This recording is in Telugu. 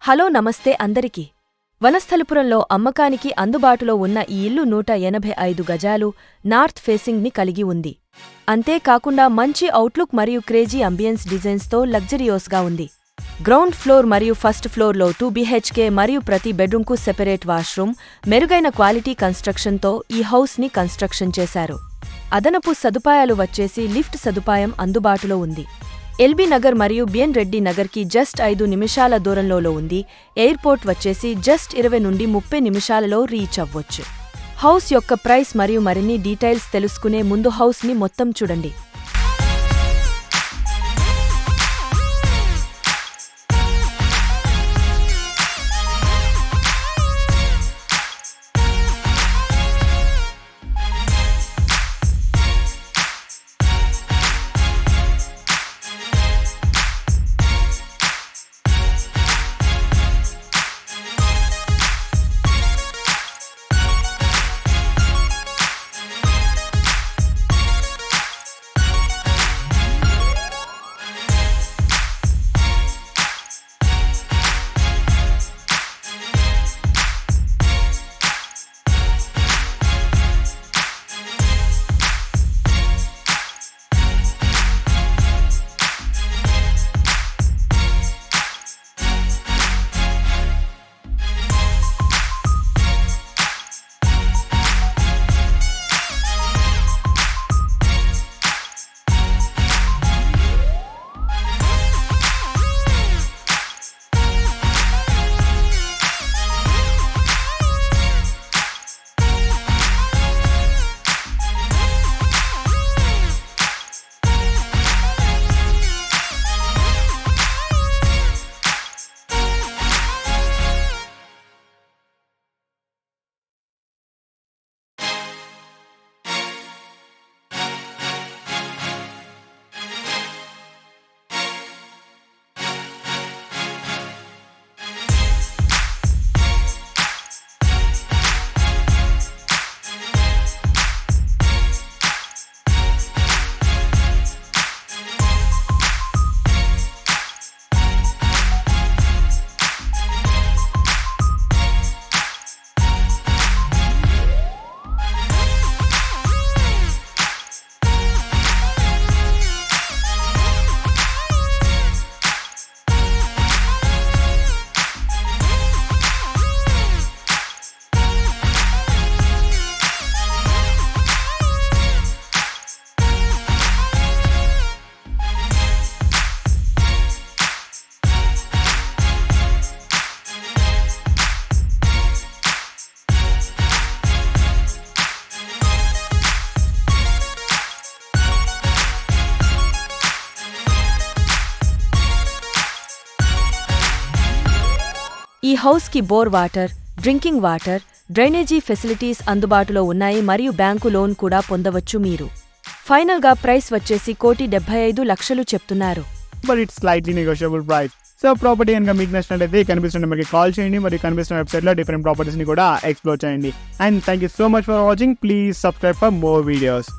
హలో నమస్తే అందరికీ. వనస్థలిపురంలో అమ్మకానికి అందుబాటులో ఉన్న ఈ ఇల్లు 185 గజాలు నార్త్ ఫేసింగ్ ని కలిగి ఉంది. అంతేకాకుండా మంచి అవుట్లుక్ మరియు క్రేజీ అంబియన్స్ డిజైన్స్తో లగ్జరియోస్గా ఉంది. గ్రౌండ్ ఫ్లోర్ మరియు ఫస్ట్ ఫ్లోర్లో 2 BHK మరియు ప్రతి బెడ్రూమ్కు సెపరేట్ వాష్రూమ్, మెరుగైన క్వాలిటీ కన్స్ట్రక్షన్తో ఈ హౌస్ని కన్స్ట్రక్షన్ చేశారు. అదనపు సదుపాయాలు వచ్చేసి లిఫ్ట్ సదుపాయం అందుబాటులో ఉంది. ఎల్బీ నగర్ మరియు బిఎన్ రెడ్డి నగర్కి జస్ట్ 5 నిమిషాల దూరంలో ఉంది. ఎయిర్పోర్ట్ వచ్చేసి జస్ట్ 20 నుండి 30 నిమిషాలలో రీచ్ అవ్వొచ్చు. హౌస్ యొక్క ప్రైస్ మరియు మరిన్ని డీటెయిల్స్ తెలుసుకునే ముందు హౌస్ని మొత్తం చూడండి. ఈ హౌస్కి bore water, drinking water, drainage facilities అందుబాటులో ఉన్నాయి మరియు బ్యాంకు లోన్ కూడా పొందవచ్చు. మీరు ఫైనల్గా ప్రైస్ వచ్చేసి 1,75,00,000 చెప్తున్నారు. But it's slightly negotiable price. So property కనుక మీకు నచ్చినట్లయితే కనిపిస్తున్న నెంబర్కి కాల్ చేయండి మరియు కనిపిస్తున్న వెబ్సైట్లో డిఫరెంట్ ప్రాపర్టీస్ని కూడా ఎక్స్ప్లోర్ చేయండి. And thank you so much for watching. Please subscribe for more videos.